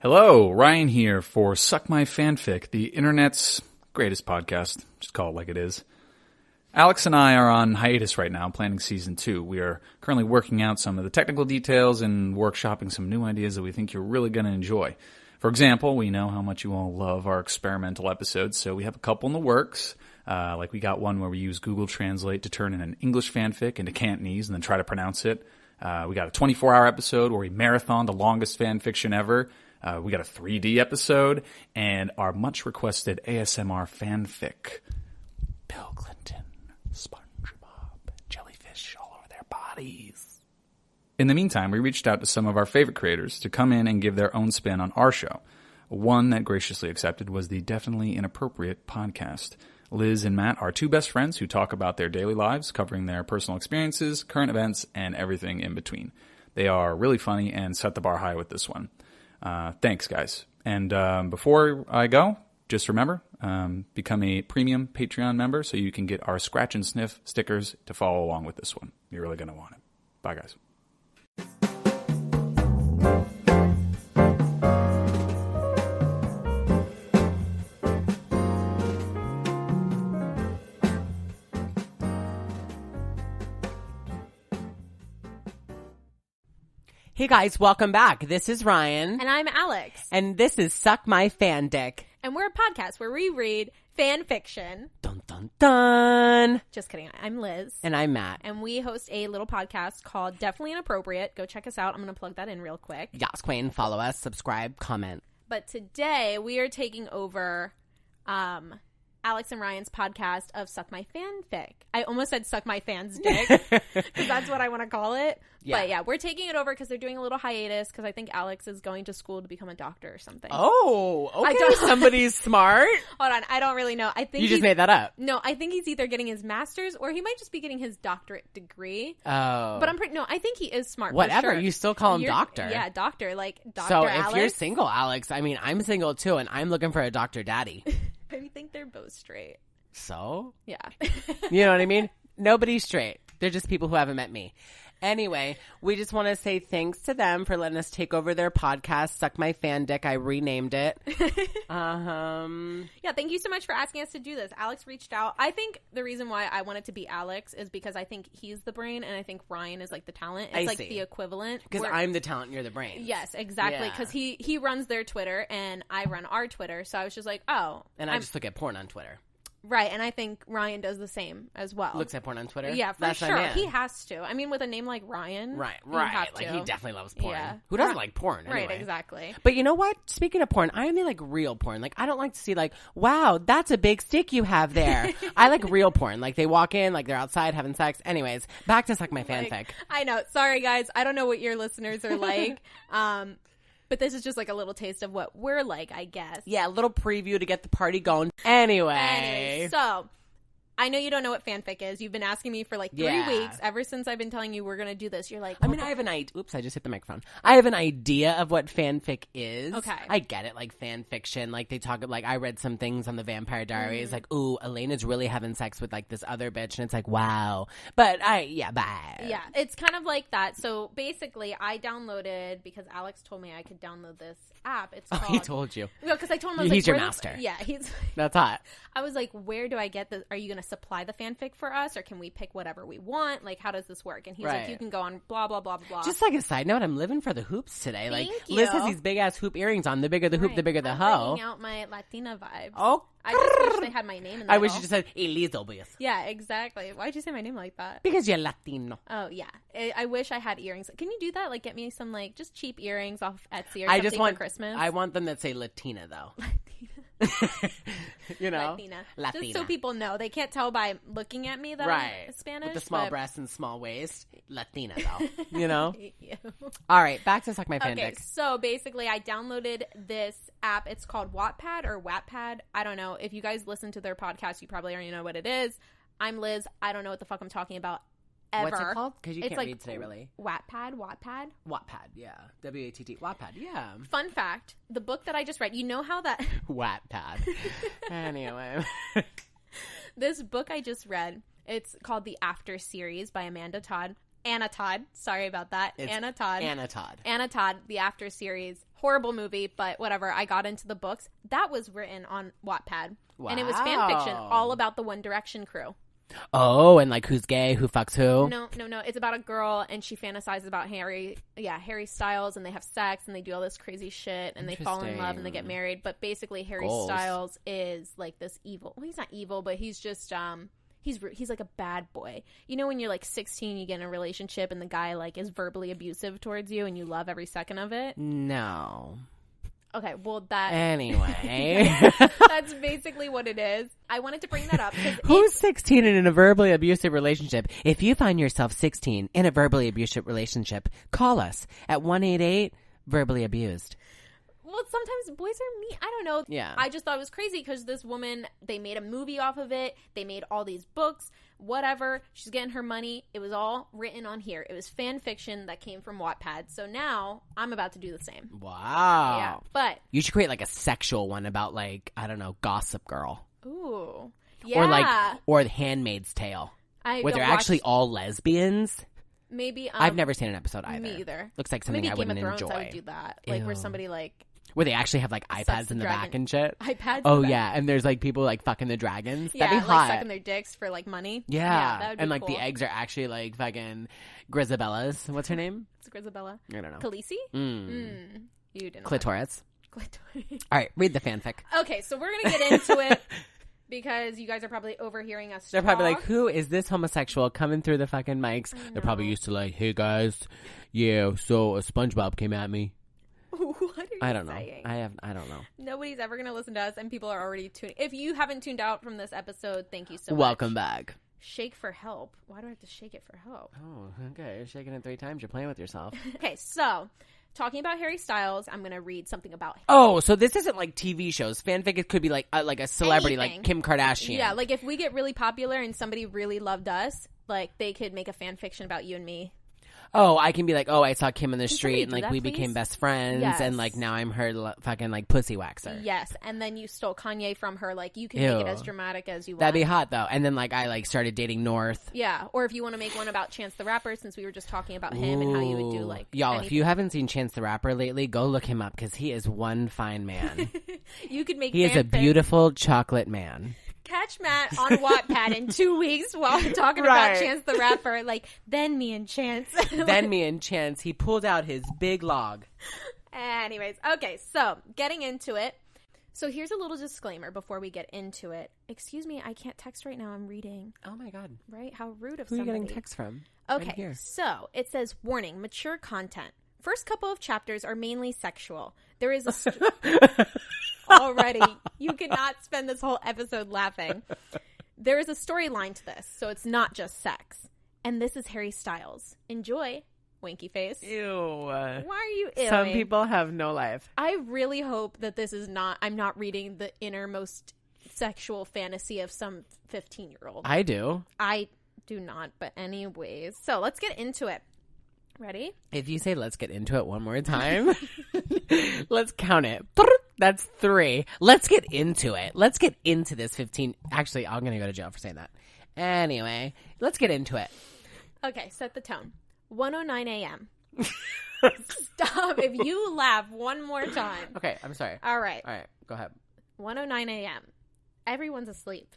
Hello, Ryan here for Suck My Fanfic, the internet's greatest podcast. Just call it like it is. Alex and I are on hiatus right now, planning season 2. We are currently working out some of the technical details and workshopping some new ideas that we think you're really going to enjoy. For example, we know how much you all love our experimental episodes, so we have a couple in the works. Like we got one where we use Google Translate to turn in an English fanfic into Cantonese and then try to pronounce it. We got a 24-hour episode where we marathon the longest fan fiction ever. We got a 3D episode and our much requested ASMR fanfic. Bill Clinton, SpongeBob, jellyfish all over their bodies. In the meantime, we reached out to some of our favorite creators to come in and give their own spin on our show. One that graciously accepted was the Definitely Inappropriate podcast. Liz and Matt are two best friends who talk about their daily lives, covering their personal experiences, current events, and everything in between. They are really funny and set the bar high with this one. Thanks, guys. And before I go, just remember, become a premium Patreon member so you can get our Scratch and Sniff stickers to follow along with this one. You're really going to want it. Bye, guys. Hey guys, welcome back. This is Ryan. And I'm Alex. And this is Suck My Fan Dick. And we're a podcast where we read fan fiction. Dun dun dun. Just kidding. I'm Liz. And I'm Matt. And we host a little podcast called Definitely Inappropriate. Go check us out. I'm going to plug that in real quick. Yes, Queen. Follow us, subscribe, comment. But today we are taking over Alex and Ryan's podcast of Suck My Fanfic. I almost said Suck My Fan's Dick because that's what I want to call it. Yeah. But yeah, we're taking it over because they're doing a little hiatus because I think Alex is going to school to become a doctor or something. Oh, okay. Somebody's smart. Hold on. I don't really know. I think you just made that up. No, I think he's either getting his master's or he might just be getting his doctorate degree. Oh. But I think he is smart. Whatever. For sure. You still call him doctor. Yeah, doctor. Like Dr. So Alex. if you're single, Alex, I mean, I'm single too, and I'm looking for a doctor daddy. I think they're both straight. So? Yeah. You know what I mean? Nobody's straight. They're just people who haven't met me. Anyway, we just want to say thanks to them for letting us take over their podcast, Suck My Fan Dick. I renamed it. Yeah, thank you so much for asking us to do this. Alex reached out. I think the reason why I want it to be Alex is because I think he's the brain and I think Ryan is like the talent. It's like the equivalent. Because I'm the talent and you're the brain. Yes, exactly. Because he runs their Twitter and I run our Twitter. So I was just like, oh. And I just look at porn on Twitter. Right, and I think Ryan does the same as well. Looks at porn on Twitter? Yeah, for sure. He has to. I mean, with a name like Ryan. Right. Like, he definitely loves porn. Yeah. Who doesn't like porn, anyway? Right, exactly. But you know what? Speaking of porn, I only like real porn. Like, I don't like to see, like, wow, that's a big stick you have there. I like real porn. Like, they walk in, like, they're outside having sex. Anyways, back to Suck My Fanfic. I know. Sorry, guys. I don't know what your listeners are like. But this is just like a little taste of what we're like, I guess. Yeah, a little preview to get the party going. Anyway. So, I know you don't know what fanfic is. You've been asking me for like 3 weeks. Ever since I've been telling you we're going to do this, you're like... I mean, I have an idea. Oops, I just hit the microphone. I have an idea of what fanfic is. Okay. I get it, like fan fiction. Like they talk, like I read some things on the Vampire Diaries. Like, ooh, Elena's really having sex with like this other bitch. And it's like, wow. But bye. Yeah, it's kind of like that. So basically, I downloaded, because Alex told me I could download this app. It's called... Oh, he told you. No, because I told him I was he's like... your master. Yeah, he's... That's hot. I was like, where do I get this? Are you going to supply the fanfic for us, or can we pick whatever we want? Like, how does this work? And he's like, you can go on blah blah blah blah. Just like a side note, I'm living for the hoops today. Thank like you. Liz has these big ass hoop earrings on. The bigger the hoop, the bigger the hoe. Bringing out my Latina vibes. Oh, I just wish they had my name in the I wish you just said Elizabeth. Yeah, exactly. Why'd you say my name like that? Because you're Latino. Oh yeah, I wish I had earrings. Can you do that? Like, get me some like just cheap earrings off Etsy or something for Christmas. I want them that say Latina though. You know, Latina. Just so people know, they can't tell by looking at me that I'm Spanish. With the small breasts and small waist, Latina though. You know. Yeah. All right, back to Suck My Fanfic. Okay, so basically, I downloaded this app. It's called Wattpad or Wattpad. I don't know. If you guys listen to their podcast, you probably already know what it is. I'm Liz. I don't know what the fuck I'm talking about. Ever. What's it called? Because you can't like read today, really. Wattpad, yeah. WATT, Wattpad, yeah. Fun fact, the book that I just read, you know how that... Wattpad. Anyway. This book I just read, it's called The After Series by Anna Todd. Sorry about that. Anna Todd, The After Series. Horrible movie, but whatever. I got into the books. That was written on Wattpad. Wow. And it was fan fiction all about the One Direction crew. Oh, and like who's gay, who fucks who? No. It's about a girl and she fantasizes about Harry Styles, and they have sex and they do all this crazy shit and they fall in love and they get married. But basically Harry Styles is like this evil. Well, he's not evil, but he's just he's like a bad boy. You know when you're like 16, you get in a relationship and the guy like is verbally abusive towards you and you love every second of it? No. Okay, well that... Anyway. That's basically what it is. I wanted to bring that up. Who's 16 and in a verbally abusive relationship? If you find yourself 16 in a verbally abusive relationship, call us at 188-verbally-abused. Well, sometimes boys are mean. I don't know. Yeah. I just thought it was crazy because this woman, they made a movie off of it. They made all these books, whatever. She's getting her money. It was all written on here. It was fan fiction that came from Wattpad. So now I'm about to do the same. Wow. Yeah. But. You should create like a sexual one about like, I don't know, Gossip Girl. Ooh. Yeah. Or The Handmaid's Tale. Where they're actually all lesbians. Maybe. I've never seen an episode either. Me either. Looks like something maybe I wouldn't Game of Thrones, enjoy. I would do that. Like where somebody like. Where they actually have like iPads in the back and shit. iPads. Oh yeah, and there's like people like fucking the dragons. Yeah, that'd be hot. like sucking their dicks for like money. Yeah, that would be and like cool. the eggs are actually like fucking Grisabella's. What's her name? It's Grisabella. I don't know. Khaleesi? You didn't. Clitoris. Clitoris. All right, read the fanfic. Okay, so we're gonna get into it because you guys are probably overhearing us. They're probably like, "Who is this homosexual coming through the fucking mics?" They're probably used to like, "Hey guys, yeah, so a SpongeBob came at me." What are you I don't know. saying? I don't know. Nobody's ever going to listen to us, and people are already tuning. If you haven't tuned out from this episode, thank you so much. Welcome back. Shake for help. Why do I have to shake it for help? Oh, okay. You're shaking it 3 times. You're playing with yourself. Okay, so talking about Harry Styles, I'm going to read something about him. Oh, so this isn't like TV shows. Fanfic, it could be like a celebrity, Anything. like Kim Kardashian. Yeah, like if we get really popular and somebody really loved us, like they could make a fan fiction about you and me. Oh, I can be like, oh, I saw Kim in the Can street and somebody like do we that, became please? best friends Yes. and like now I'm her fucking like pussy waxer. Yes, and then you stole Kanye from her. Like you can make it as dramatic as you want. That'd be hot though. And then like I like started dating North. Yeah, or if you want to make one about Chance the Rapper, since we were just talking about him and how you would do like y'all. anything. If you haven't seen Chance the Rapper lately, go look him up because he is one fine man. You could make He is a fanfic. beautiful chocolate man. Catch Matt on Wattpad in 2 weeks while we're talking Right. about Chance the Rapper. Like, then me and Chance. Then me and Chance, he pulled out his big log. Anyways, okay, so getting into it. So here's a little disclaimer before we get into it. Excuse me, I can't text right now. I'm reading. Oh my god. Right? How rude of Who are you somebody. getting text from? Okay, Right here. so it says, warning, mature content. First couple of chapters are mainly sexual. There is a... Already, you cannot spend this whole episode laughing. There is a storyline to this, so it's not just sex. And this is Harry Styles. Enjoy, winky face. Ew. Why are you ew? Some people have no life. I really hope that this is not, I'm not reading the innermost sexual fantasy of some 15-year-old. I do. I do not, but anyways. So let's get into it. Ready? If you say let's get into it one more time, let's count it. That's 3. Let's get into it. Let's get into this 15. Actually, I'm going to go to jail for saying that. Anyway, let's get into it. Okay, set the tone. 1:09 a.m. Stop. If you laugh one more time. Okay, I'm sorry. All right. All right, go ahead. 1:09 a.m. Everyone's asleep.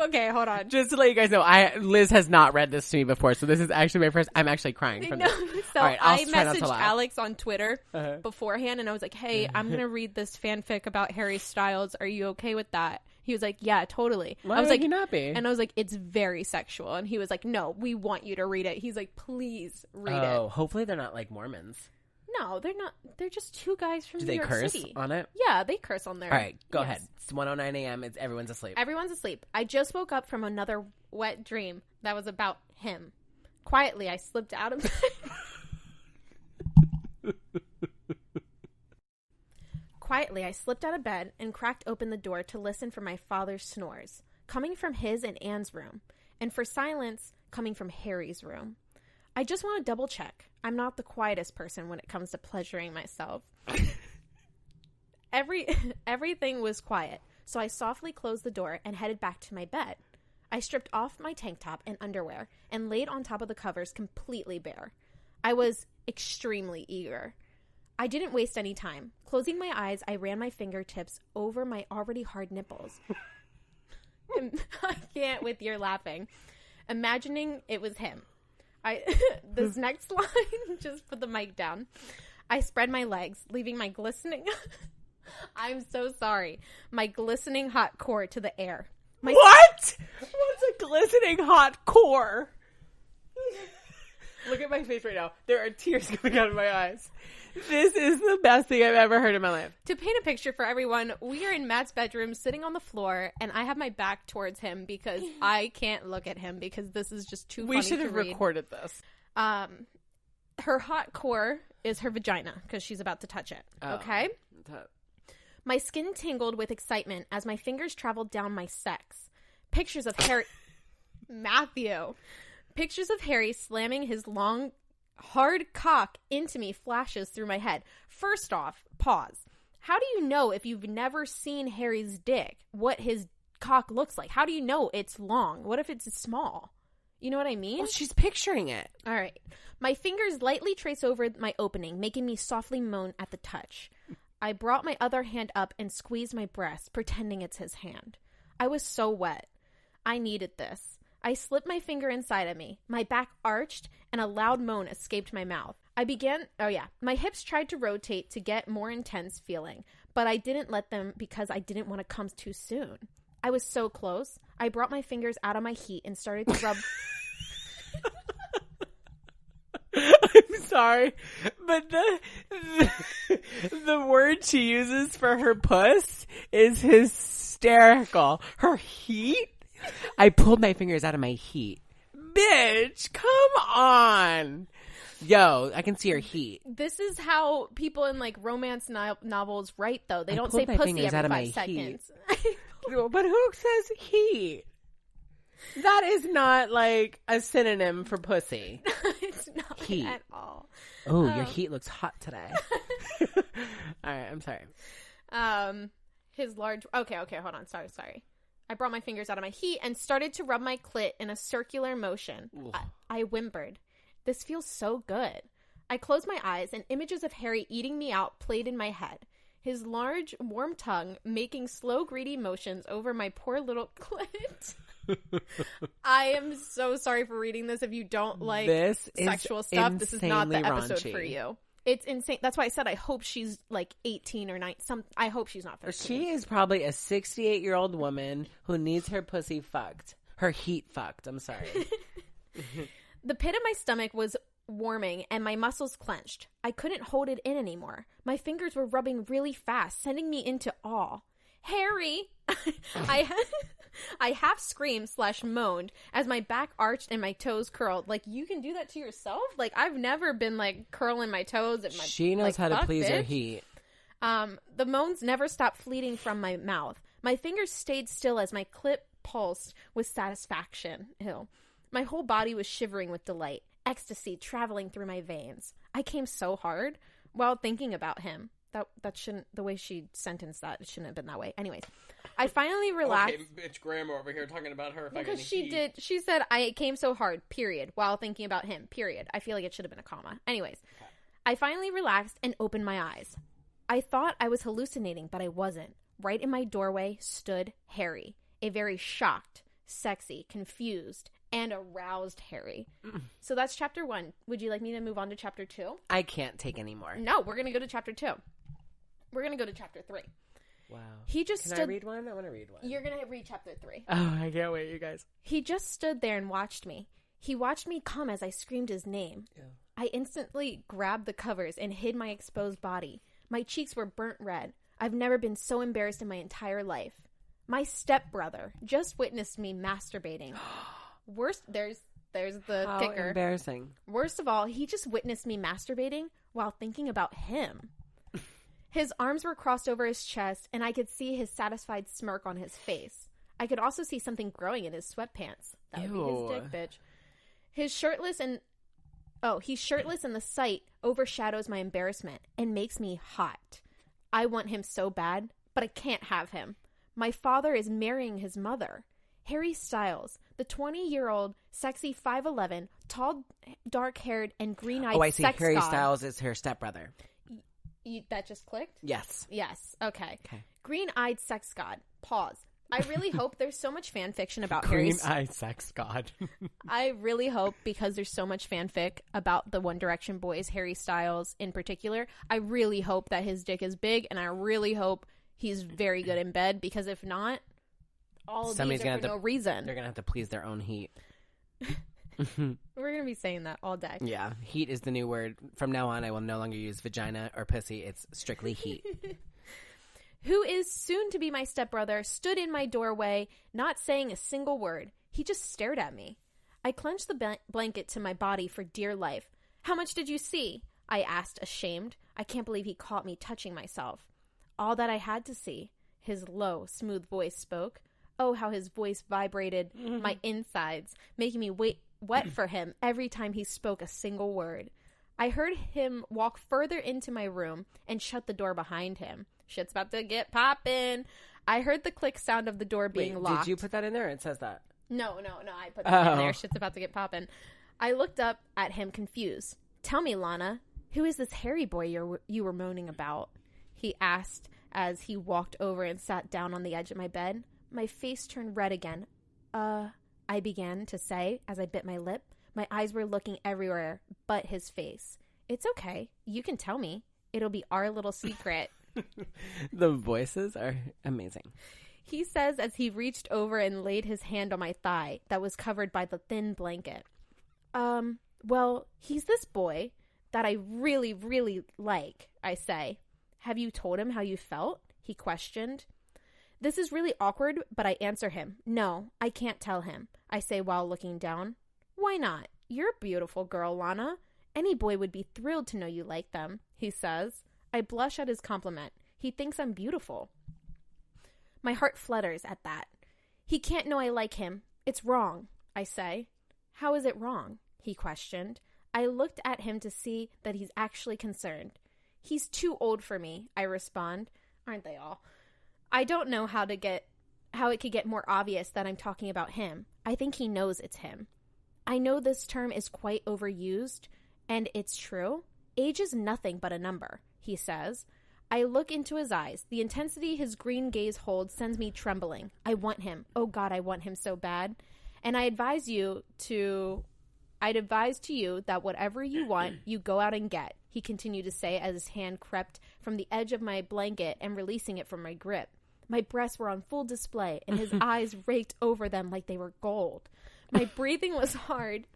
Okay, hold on. Just to let you guys know, Liz has not read this to me before, so this is actually my first. I'm actually crying from this. So All right, I I'll try not to messaged laugh. Alex on Twitter beforehand, and I was like, "Hey, I'm gonna read this fanfic about Harry Styles. Are you okay with that?" He was like, "Yeah, totally." Why I was would like, he not be? And I was like, "It's very sexual," and he was like, "No, we want you to read it." He's like, "Please read Oh, it." hopefully they're not like Mormons. No, they're not. They're just two guys from Do New they York curse City. on it? Yeah, they curse on there. All right, go Yes. ahead. It's 1:09 a.m. It's everyone's asleep. Everyone's asleep. I just woke up from another wet dream that was about him. Quietly, I slipped out of bed. Quietly, I slipped out of bed and cracked open the door to listen for my father's snores, coming from his and Anne's room, and for silence coming from Harry's room. I just want to double check. I'm not the quietest person when it comes to pleasuring myself. Everything was quiet, so I softly closed the door and headed back to my bed. I stripped off my tank top and underwear and laid on top of the covers completely bare. I was extremely eager. I didn't waste any time. Closing my eyes, I ran my fingertips over my already hard nipples. I can't with your laughing. Imagining it was him. This next line, just put the mic down. I spread my legs, leaving my glistening... I'm so sorry. My glistening hot core to the air. What? What's a glistening hot core? Look at my face right now. There are tears coming out of my eyes. This is the best thing I've ever heard in my life. To paint a picture for everyone, we are in Matt's bedroom sitting on the floor, and I have my back towards him because I can't look at him because this is just too funny to read. We should have recorded this. Her hot core is her vagina because she's about to touch it. Okay? My skin tingled with excitement as my fingers traveled down my sex. Pictures of Harry... Matthew. Pictures of Harry slamming his long, hard cock into me flashes through my head. First off, pause. How do you know if you've never seen Harry's dick, what his cock looks like? How do you know it's long? What if it's small? You know what I mean? Well, she's picturing it. All right. My fingers lightly trace over my opening, making me softly moan at the touch. I brought my other hand up and squeezed my breast, pretending it's his hand. I was so wet. I needed this. I slipped my finger inside of me. My back arched, and a loud moan escaped my mouth. My hips tried to rotate to get more intense feeling, but I didn't let them because I didn't want to come too soon. I was so close. I brought my fingers out of my heat and started to rub... I'm sorry, but the word she uses for her puss is hysterical. Her heat? I pulled my fingers out of my heat. Bitch, come on. Yo, I can see her heat. This is how people in like romance novels write, though. They don't say pussy every 5 seconds. But who says heat? That is not like a synonym for pussy. It's not heat at all. Oh, your heat looks hot today. All right, I'm sorry. His large... Okay, hold on. Sorry. I brought my fingers out of my heat and started to rub my clit in a circular motion. I whimpered. This feels so good. I closed my eyes and images of Harry eating me out played in my head. His large, warm tongue making slow, greedy motions over my poor little clit. I am so sorry for reading this. If you don't like this sexual stuff, this is not the episode raunchy for you. It's insane. That's why I said I hope she's like 18 or 19. I hope she's not 15. She is probably a 68-year-old woman who needs her pussy fucked. Her heat fucked. I'm sorry. The pit of my stomach was warming and my muscles clenched. I couldn't hold it in anymore. My fingers were rubbing really fast, sending me into awe. Harry! I half screamed / moaned as my back arched and my toes curled. Like, you can do that to yourself? Like, I've never been, like, curling my toes. And she knows how to please her heat. The moans never stopped fleeting from my mouth. My fingers stayed still as my clit pulsed with satisfaction. Ew. My whole body was shivering with delight. Ecstasy traveling through my veins. I came so hard while thinking about him. That shouldn't, the way she sentenced that, it shouldn't have been that way. Anyways, I finally relaxed. Okay, bitch, grandma over here talking about her. Because she said, I came so hard, period, while thinking about him, period. I feel like it should have been a comma. Anyways, I finally relaxed and opened my eyes. I thought I was hallucinating, but I wasn't. Right in my doorway stood Harry, a very shocked, sexy, confused, and aroused Harry. So that's chapter 1. Would you like me to move on to chapter 2? I can't take any more. No, we're going to go to chapter 2. We're going to go to chapter 3. Wow. Can I read one? I want to read one. You're going to read chapter 3. Oh, I can't wait, you guys. He just stood there and watched me. He watched me come as I screamed his name. Yeah. I instantly grabbed the covers and hid my exposed body. My cheeks were burnt red. I've never been so embarrassed in my entire life. My stepbrother just witnessed me masturbating. Worst, there's the How kicker. Embarrassing. Worst of all, he just witnessed me masturbating while thinking about him. His arms were crossed over his chest, and I could see his satisfied smirk on his face. I could also see something growing in his sweatpants. That would be his dick, bitch. He's shirtless, and the sight overshadows my embarrassment and makes me hot. I want him so bad, but I can't have him. My father is marrying his mother. Harry Styles, the 20-year-old, sexy 5'11", tall, dark-haired, and green-eyed Oh, I see. sex Harry god. Styles is her stepbrother. That just clicked? Yes. Yes. Okay. Okay. Green-eyed sex god. Pause. I really hope there's so much fan fiction about Harry. Green-eyed sex god. I really hope, because there's so much fanfic about the One Direction boys, Harry Styles in particular, I really hope that his dick is big, and I really hope he's very good in bed, because if not, all of Somebody's these are gonna for have no reason. They're going to have to please their own heat. We're going to be saying that all day. Yeah. Heat is the new word. From now on, I will no longer use vagina or pussy. It's strictly heat. Who is soon to be my stepbrother, stood in my doorway, not saying a single word. He just stared at me. I clenched the blanket to my body for dear life. How much did you see? I asked, ashamed. I can't believe he caught me touching myself. All that I had to see. His low, smooth voice spoke. Oh, how his voice vibrated my insides, making me wet for him every time he spoke a single word. I heard him walk further into my room and shut the door behind him. Shit's about to get poppin'. I heard the click sound of the door being locked. Did you put that in there? It says that. No, I put that in there. Shit's about to get poppin'. I looked up at him confused. Tell me, Lana, who is this hairy boy you were moaning about? He asked as he walked over and sat down on the edge of my bed. My face turned red again. I began to say as I bit my lip. My eyes were looking everywhere but his face. It's okay. You can tell me. It'll be our little secret. The voices are amazing. He says as he reached over and laid his hand on my thigh that was covered by the thin blanket. Well, he's this boy that I really, really like, I say. Have you told him how you felt? He questioned. This is really awkward, but I answer him. No, I can't tell him, I say while looking down. Why not? You're a beautiful girl, Lana. Any boy would be thrilled to know you like them, he says. I blush at his compliment. He thinks I'm beautiful. My heart flutters at that. He can't know I like him. It's wrong, I say. How is it wrong? He questioned. I looked at him to see that he's actually concerned. He's too old for me, I respond. Aren't they all? I don't know how it could get more obvious that I'm talking about him. I think he knows it's him. I know this term is quite overused, and it's true. Age is nothing but a number, he says. I look into his eyes. The intensity his green gaze holds sends me trembling. I want him. Oh God, I want him so bad. And I'd advise to you that whatever you want, you go out and get, he continued to say as his hand crept from the edge of my blanket and releasing it from my grip. My breasts were on full display, and his eyes raked over them like they were gold. My breathing was hard,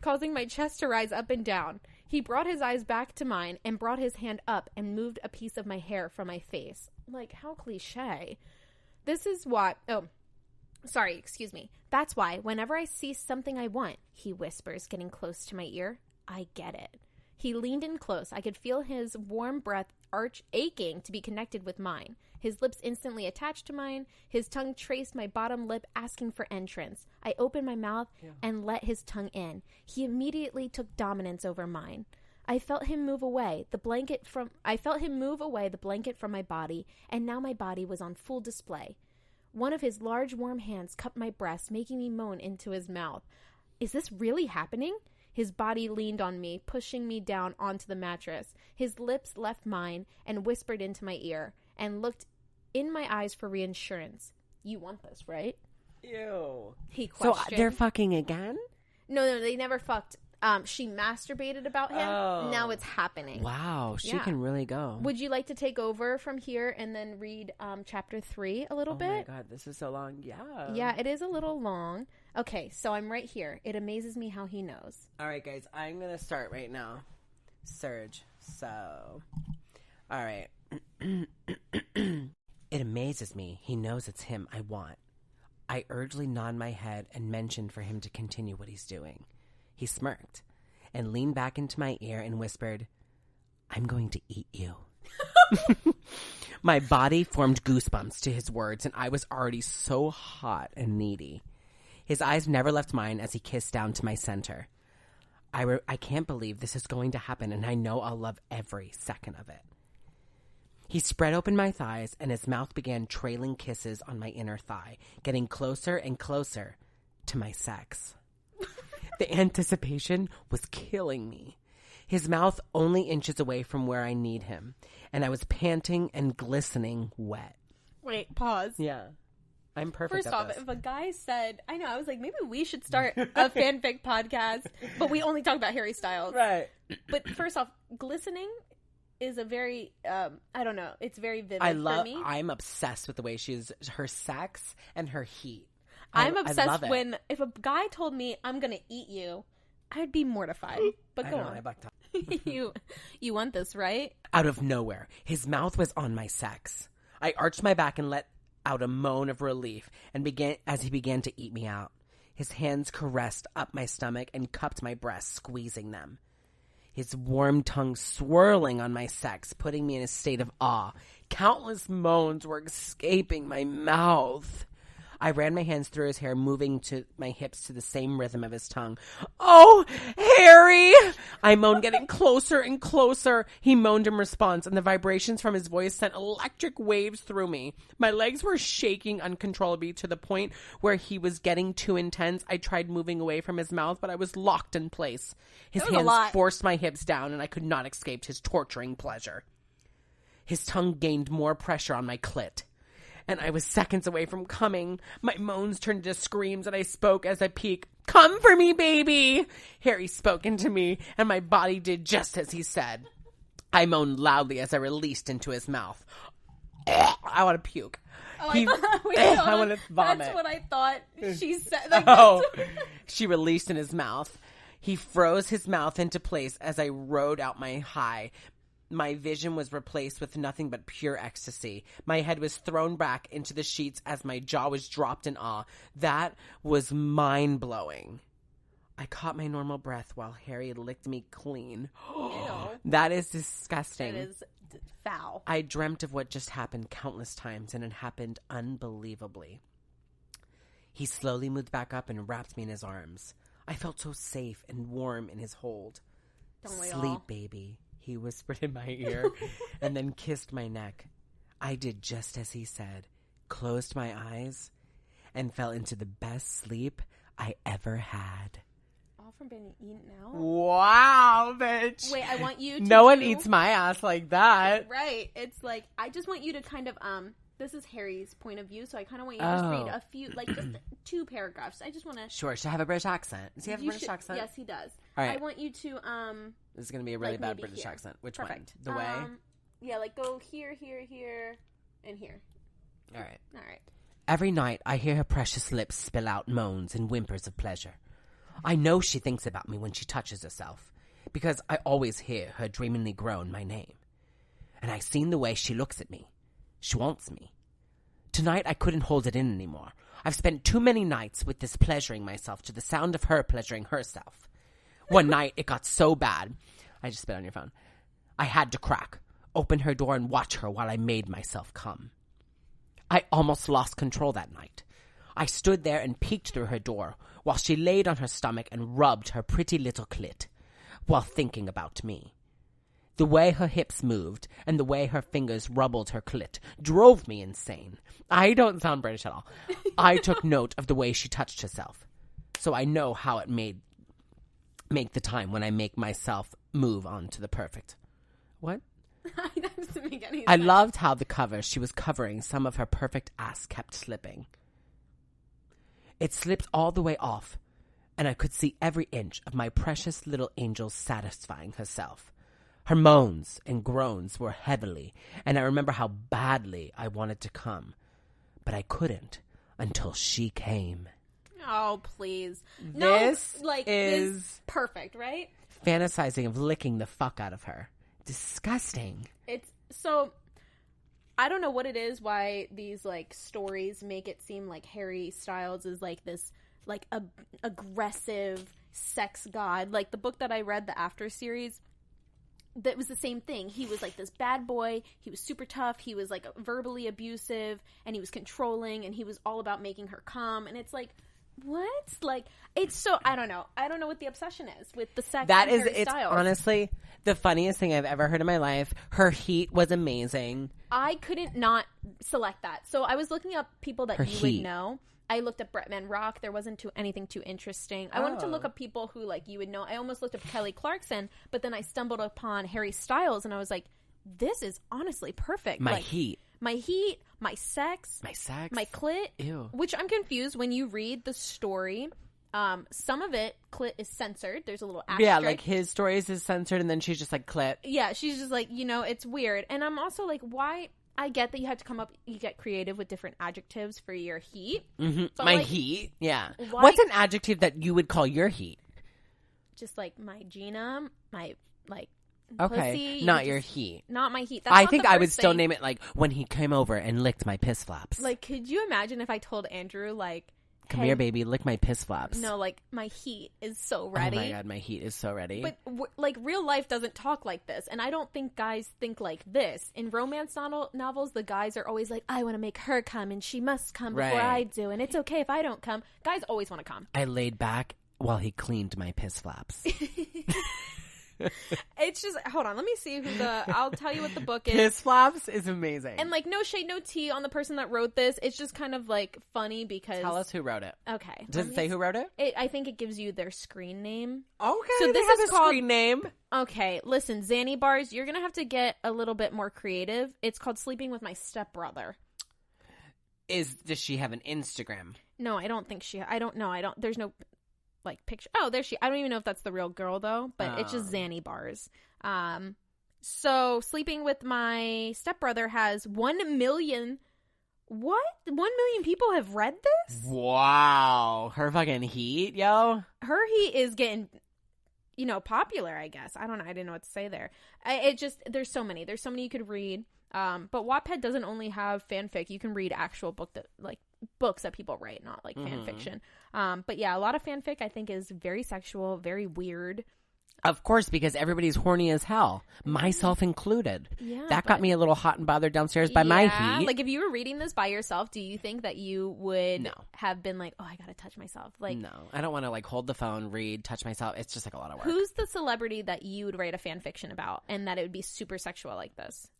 causing my chest to rise up and down. He brought his eyes back to mine and brought his hand up and moved a piece of my hair from my face. Like, how cliche. This is why... Oh, sorry, excuse me. That's why, whenever I see something I want, he whispers, getting close to my ear, I get it. He leaned in close. I could feel his warm breath aching to be connected with mine. His lips instantly attached to mine. His tongue traced my bottom lip, asking for entrance. I opened my mouth and let his tongue in. He immediately took dominance over mine. I felt him move away the blanket from my body, and now my body was on full display. One of his large warm hands cupped my breast, making me moan into his mouth. Is this really happening? His body leaned on me, pushing me down onto the mattress. His lips left mine and whispered into my ear and looked in my eyes for reassurance. You want this, right? Ew. He questioned. So they're fucking again? No, they never fucked. She masturbated about him. Oh. Now it's happening. Wow, she Yeah. can really go. Would you like to take over from here and then read chapter 3 a little bit? Oh my God, this is so long. Yeah. Yeah, it is a little long. Okay, so I'm right here. It amazes me how he knows. All right, guys, I'm going to start right now. Surge. So, all right. It amazes me. He knows it's him I want. I urgently nod my head and mentioned for him to continue what he's doing. He smirked and leaned back into my ear and whispered, I'm going to eat you. My body formed goosebumps to his words, and I was already so hot and needy. His eyes never left mine as he kissed down to my center. I can't believe this is going to happen, and I know I'll love every second of it. He spread open my thighs, and his mouth began trailing kisses on my inner thigh, getting closer and closer to my sex. The anticipation was killing me. His mouth only inches away from where I need him, and I was panting and glistening wet. Wait, pause. Yeah. I'm perfect. First off, if a guy said, I know, I was like, maybe we should start a fanfic podcast, but we only talk about Harry Styles. Right. But first off, glistening is a very, I don't know, it's very vivid for me. I'm obsessed with the way her sex and her heat. I'm obsessed when, if a guy told me, I'm going to eat you, I'd be mortified. But go on. I blacked out. You want this, right? Out of nowhere, his mouth was on my sex. I arched my back and let out a moan of relief as he began to eat me out. His hands caressed up my stomach and cupped my breasts, squeezing them. His warm tongue swirling on my sex, putting me in a state of awe. Countless moans were escaping my mouth. I ran my hands through his hair, moving to my hips to the same rhythm of his tongue. "Oh, Harry!" I moaned, getting closer and closer. He moaned in response, and the vibrations from his voice sent electric waves through me. My legs were shaking uncontrollably to the point where he was getting too intense. I tried moving away from his mouth, but I was locked in place. His hands forced my hips down, and I could not escape his torturing pleasure. His tongue gained more pressure on my clit, and I was seconds away from coming. My moans turned into screams, and I spoke as I peeked. "Come for me, baby!" Harry spoke into me, and my body did just as he said. I moaned loudly as I released into his mouth. I want to puke. Oh, I want to vomit. That's what I thought she said. She released in his mouth. He froze his mouth into place as I rode out my high. My vision was replaced with nothing but pure ecstasy. My head was thrown back into the sheets as my jaw was dropped in awe. That was mind-blowing. I caught my normal breath while Harry licked me clean. That is disgusting. That is foul. I dreamt of what just happened countless times, and it happened unbelievably. He slowly moved back up and wrapped me in his arms. I felt so safe and warm in his hold. "Sleep, baby," he whispered in my ear, and then kissed my neck. I did just as he said, closed my eyes, and fell into the best sleep I ever had. All from being eaten out? Wow, bitch. Wait, I want you to No one eats my ass like that. Right. It's like, I just want you to kind of, this is Harry's point of view, so I kind of want you to just read a few, like, just 2 paragraphs. I just want to... Sure. Should I have a British accent? Does he have a British accent? Yes, he does. All right. I want you to, This is going to be a really bad British accent. Which Perfect. one? The way? Yeah, like, go here, here, here, and here. All right. All right. Every night, I hear her precious lips spill out moans and whimpers of pleasure. I know she thinks about me when she touches herself, because I always hear her dreamingly groan my name. And I've seen the way she looks at me. She wants me. Tonight, I couldn't hold it in anymore. I've spent too many nights with this pleasuring myself to the sound of her pleasuring herself. One night, it got so bad. I just spit on your phone. I had to crack, open her door, and watch her while I made myself come. I almost lost control that night. I stood there and peeked through her door while she laid on her stomach and rubbed her pretty little clit while thinking about me. The way her hips moved and the way her fingers rubbled her clit drove me insane. I don't sound British at all. I took note of the way she touched herself, so I know how it make the time when I make myself move on to the perfect. What? That doesn't make any sense. I loved how the cover she was covering some of her perfect ass kept slipping. It slipped all the way off, and I could see every inch of my precious little angel satisfying herself. Her moans and groans were heavily, and I remember how badly I wanted to come, but I couldn't until she came. Oh, please. This is perfect, right? Fantasizing of licking the fuck out of her. Disgusting. It's so, I don't know what it is, why these like stories make it seem like Harry Styles is like this like aggressive sex god. Like the book that I read, the After series, that was the same thing. He was like this bad boy. He was super tough. He was like verbally abusive, and he was controlling, and he was all about making her come. And it's like, what? Like, it's so, I don't know. I don't know what the obsession is with the sex. That and is, Harry it's Styles. honestly the funniest thing I've ever heard in my life. Her heat was amazing. I couldn't not select that. So I was looking up people that Her you heat. would know. I looked up Bretman Rock. There wasn't anything too interesting. I wanted to look up people who, like, you would know. I almost looked up Kelly Clarkson, but then I stumbled upon Harry Styles, and I was like, this is honestly perfect. My like, heat. My heat, my sex. My sex? My clit. Ew. Which I'm confused when you read the story. Some of it, clit is censored. There's a little asterisk. Yeah, like his stories is censored, and then she's just like, clit. Yeah, she's just like, it's weird. And I'm also like, why? I get that you have to you get creative with different adjectives for your heat. Mm-hmm. My like, heat? Yeah. Why, what's an adjective that you would call your heat? Just like my Gina, my, like, okay, pussy. not your heat. Not my heat. That's I think I would still name it, like, when he came over and licked my piss flaps. Like, could you imagine if I told Andrew, like, come here, baby, lick my piss flaps. No, like, my heat is so ready. Oh my God, my heat is so ready. But, like, real life doesn't talk like this. And I don't think guys think like this. In romance novels, the guys are always like, I want to make her come, and she must come before I do. And it's okay if I don't come. Guys always want to come. I laid back while he cleaned my piss flaps. It's just, hold on, let me see I'll tell you what the book is. Piss flaps is amazing. And, like, no shade, no tea on the person that wrote this. It's just kind of, like, funny because... Tell us who wrote it. Okay. Does it say who wrote it? I think it gives you their screen name. Okay, so this is called... screen name. Okay, listen, Zanny Bars, you're going to have to get a little bit more creative. It's called Sleeping with My Stepbrother. Does she have an Instagram? No, I don't think I don't know. There's no... like picture. Oh, there she. I don't even know if that's the real girl though, but it's just Zanny Bars. So Sleeping with My Stepbrother has 1 million. What? 1 million people have read this? Wow, her fucking heat, yo. Her heat is getting, popular. I guess I don't know. I didn't know what to say there. There's so many. There's so many you could read. But Wattpad doesn't only have fanfic. You can read actual books that people write, not like fan fiction. But yeah, a lot of fanfic I think is very sexual, very weird. Of course, because everybody's horny as hell, myself included. Yeah, that got me a little hot and bothered downstairs by my heat. Like, if you were reading this by yourself, do you think that you would have been like, oh, I gotta touch myself? Like, no, I don't want to like hold the phone, read, touch myself. It's just like a lot of work. Who's the celebrity that you would write a fan fiction about, and that it would be super sexual like this?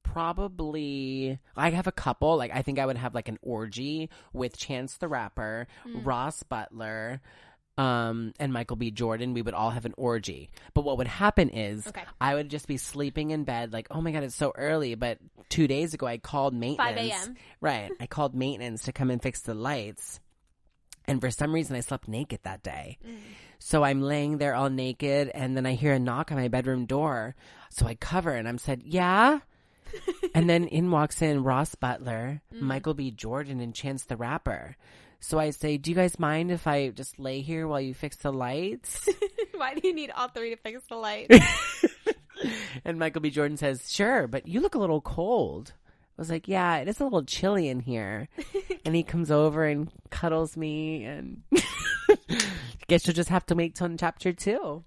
Probably, I have a couple. Like, I think I would have like an orgy with Chance the Rapper, Ross Butler, and Michael B. Jordan. We would all have an orgy. But what would happen is I would just be sleeping in bed like, oh my God, it's so early. But 2 days ago, I called maintenance. 5 a.m. Right. I called maintenance to come and fix the lights. And for some reason, I slept naked that day. So I'm laying there all naked, and then I hear a knock on my bedroom door. So I cover, and I'm said, yeah? And then in walks in Ross Butler, Michael B. Jordan, and Chance the Rapper. So I say, do you guys mind if I just lay here while you fix the lights? Why do you need all three to fix the lights? And Michael B. Jordan says, sure, but you look a little cold. I was like, yeah, it is a little chilly in here. And he comes over and cuddles me, and guess you'll just have to wait till chapter 2.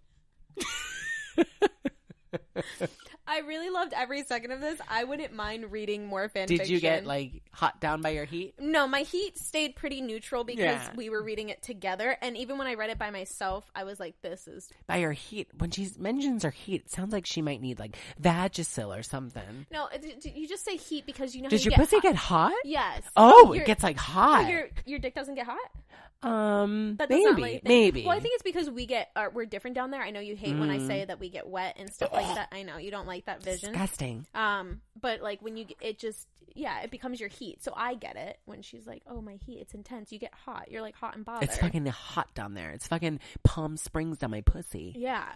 I really loved every second of this. I wouldn't mind reading more fan Did fiction. you get, like, hot down by your heat? No, my heat stayed pretty neutral because we were reading it together. And even when I read it by myself, I was like, this is... By your heat. When she mentions her heat, it sounds like she might need, like, Vagisil or something. No, you just say heat because you know Does how you your pussy get hot? Yes. Oh, it gets, like, hot. Your dick doesn't get hot? Maybe. Well, I think it's because we're different down there. I know you hate when I say that we get wet and stuff like that. I know you don't like that vision. Disgusting. But like when it becomes your heat. So I get it when she's like, "Oh, my heat, it's intense." You get hot. You're like hot and bothered. It's fucking hot down there. It's fucking Palm Springs down my pussy. Yeah.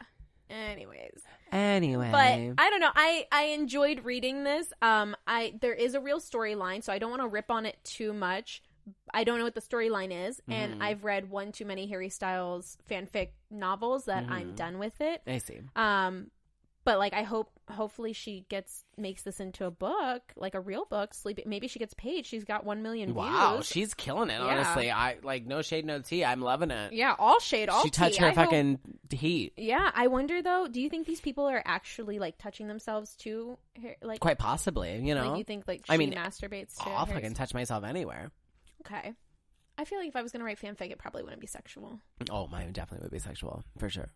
Anyway, but I don't know. I enjoyed reading this. There is a real storyline, so I don't want to rip on it too much. I don't know what the storyline is, and I've read one too many Harry Styles fanfic novels that I'm done with it. I see. But like hopefully she makes this into a book, like a real book. Maybe she gets paid. She's got 1 million views. Wow, she's killing it. Honestly, I like no shade, no tea. I'm loving it. Yeah, all shade, all tea. She touched her fucking heat. Yeah, I wonder though. Do you think these people are actually like touching themselves too? Like quite possibly. You know, like, you think like she masturbates? I'll fucking touch myself anywhere. Okay. I feel like if I was going to write fanfic, it probably wouldn't be sexual. Oh, mine definitely would be sexual, for sure.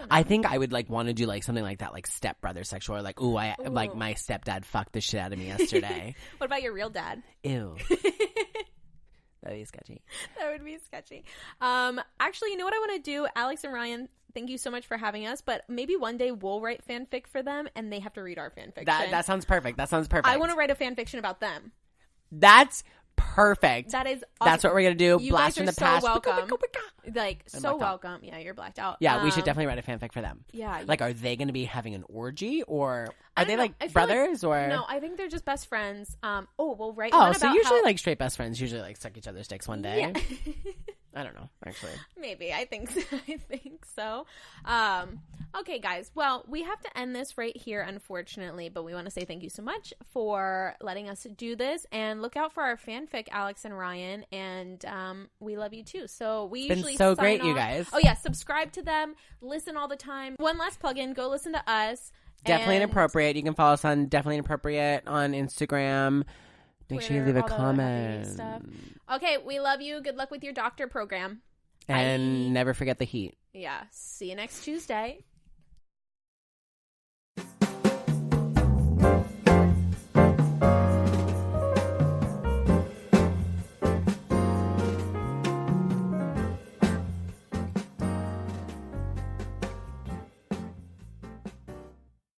I think I would like want to do like something like that, like stepbrother sexual, or like, ooh, like my stepdad fucked the shit out of me yesterday. What about your real dad? Ew. That'd be sketchy. That would be sketchy. Actually, you know what I want to do? Alex and Ryan, thank you so much for having us, but maybe one day we'll write fanfic for them and they have to read our fanfiction. That sounds perfect. That sounds perfect. I want to write a fanfiction about them. That's perfect. That is awesome. That's what we're going to do. You Blast guys from are the past. so welcome. Like, I'm so blacked out. welcome. Yeah, you're blacked out. Yeah, we should definitely write a fanfic for them. Yeah. Like, are they going to be having an orgy, or are they know. like I feel brothers, or No, I think they're just best friends. We'll write oh, one so about usually how... like straight best friends usually like suck each other's dicks one day. Yeah. I don't know, actually. Maybe. I think so. I think so. Okay, guys. Well, we have to end this right here, unfortunately, but we want to say thank you so much for letting us do this, and look out for our fanfic, Alex and Ryan, and we love you too. So we It's usually been so sign great, you off- guys. Oh yeah, subscribe to them, listen all the time. One last plug-in, go listen to us. Definitely and Inappropriate. You can follow us on Definitely Inappropriate on Instagram. Make sure you Twitter, leave a all the happy comment. stuff. Okay, we love you. Good luck with your doctor program. And Bye. never forget the heat. Yeah. See you next Tuesday.